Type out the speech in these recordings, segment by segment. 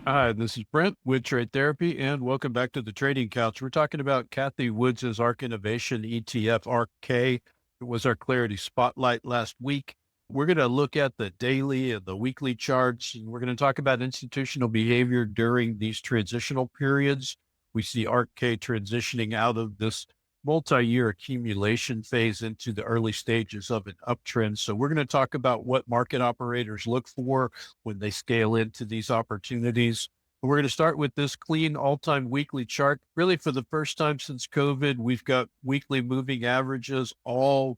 Hi, this is Brent with Trade Therapy, and welcome back to the Trading Couch. We're talking about Cathie Woods' ARK Innovation ETF, ARKK. It was our Clarity Spotlight last week. We're going to look at the daily and the weekly charts, and we're going to talk about institutional behavior during these transitional periods. We see ARKK transitioning out of this multi-year accumulation phase into the early stages of an uptrend. So we're going to talk about what market operators look for when they scale into these opportunities. We're going to start with this clean all-time weekly chart. Really, for the first time since COVID, we've got weekly moving averages all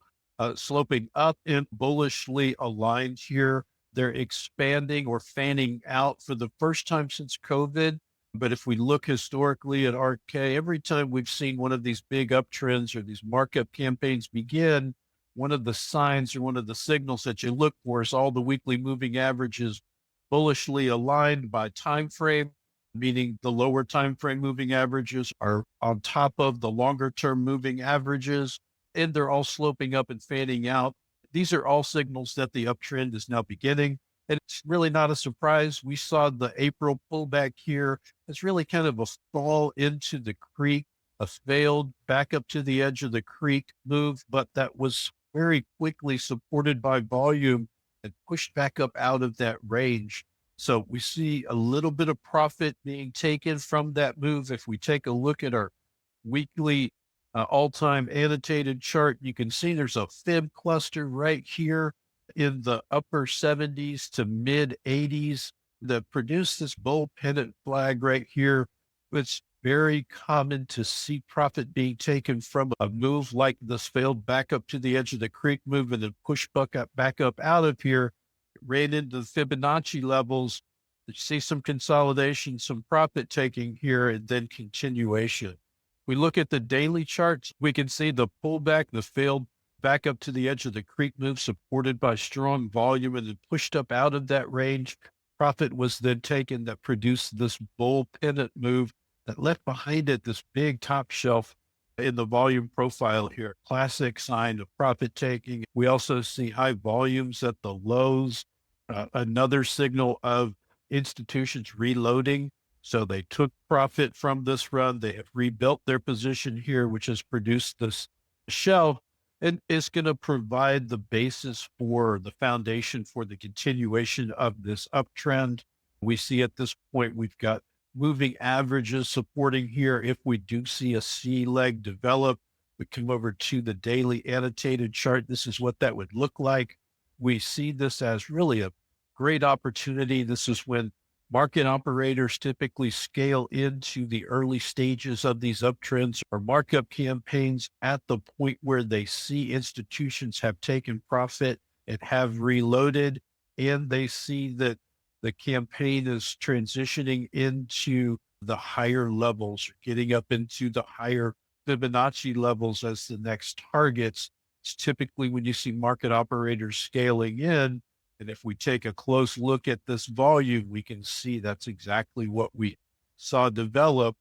sloping up and bullishly aligned here. They're expanding or fanning out for the first time since COVID. But if we look historically at ARKK, every time we've seen one of these big uptrends or these markup campaigns begin, one of the signs or one of the signals that you look for is all the weekly moving averages bullishly aligned by time frame, meaning the lower time frame moving averages are on top of the longer term moving averages, and they're all sloping up and fanning out. These are all signals that the uptrend is now beginning. And it's really not a surprise. We saw the April pullback here. It's really kind of a fall into the creek, a failed back up to the edge of the creek move, but that was very quickly supported by volume and pushed back up out of that range. So we see a little bit of profit being taken from that move. If we take a look at our weekly all-time annotated chart, you can see there's a fib cluster right here in the upper 70s to mid 80s that produced this bull pennant flag right here. It's very common to see profit being taken from a move like this failed back up to the edge of the creek move and then push back up out of here. It ran into the Fibonacci levels. You see some consolidation, some profit taking here, and then continuation. We look at the daily charts, we can see the pullback, the failed back up to the edge of the creek move supported by strong volume and then pushed up out of that range. Profit was then taken that produced this bull pennant move that left behind it this big top shelf in the volume profile here. Classic sign of profit taking. We also see high volumes at the lows, another signal of institutions reloading. So they took profit from this run. They have rebuilt their position here, which has produced this shelf. And it's going to provide the basis for the foundation for the continuation of this uptrend. We see at this point, we've got moving averages supporting here. If we do see a C leg develop, we come over to the daily annotated chart. This is what that would look like. We see this as really a great opportunity. This is when market operators typically scale into the early stages of these uptrends or markup campaigns at the point where they see institutions have taken profit and have reloaded, and they see that the campaign is transitioning into the higher levels, getting up into the higher Fibonacci levels as the next targets. It's typically when you see market operators scaling in. And if we take a close look at this volume, we can see that's exactly what we saw develop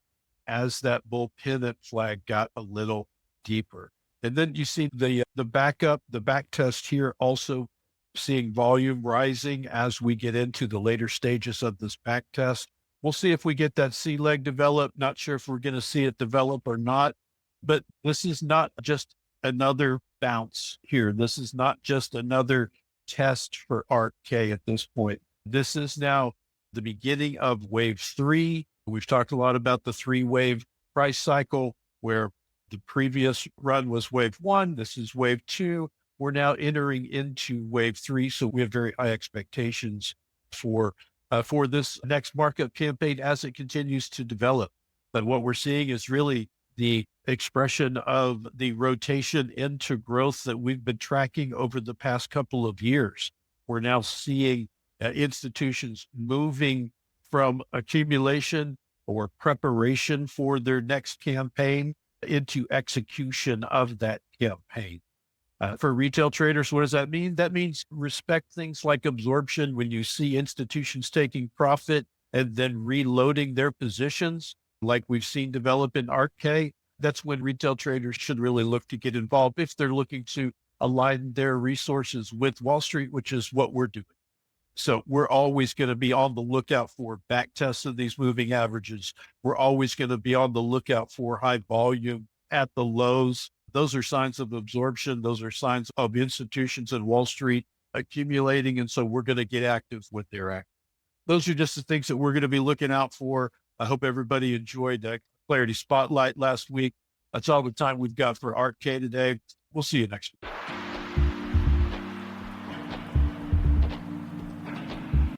as that bull pennant flag got a little deeper. And then you see the backup, the back test here, also seeing volume rising as we get into the later stages of this back test. We'll see if we get that C leg develop. Not sure if we're going to see it develop or not, but this is not just another bounce here. This is not just another test for ARKK at this point. This is now the beginning of wave 3. We've talked a lot about the 3-wave price cycle where the previous run was wave 1. This is wave 2. We're now entering into wave 3. So we have very high expectations for this next markup campaign as it continues to develop. But what we're seeing is really the expression of the rotation into growth that we've been tracking over the past couple of years. We're now seeing institutions moving from accumulation or preparation for their next campaign into execution of that campaign. For retail traders, what does that mean? That means respect things like absorption. When you see institutions taking profit and then reloading their positions, like we've seen develop in ARKK, that's when retail traders should really look to get involved if they're looking to align their resources with Wall Street, which is what we're doing. So we're always going to be on the lookout for back tests of these moving averages. We're always going to be on the lookout for high volume at the lows. Those are signs of absorption. Those are signs of institutions in Wall Street accumulating. And so we're going to get active with their act. Those are just the things that we're going to be looking out for. I hope everybody enjoyed the Clarity Spotlight last week. That's all the time we've got for ARKK today. We'll see you next week.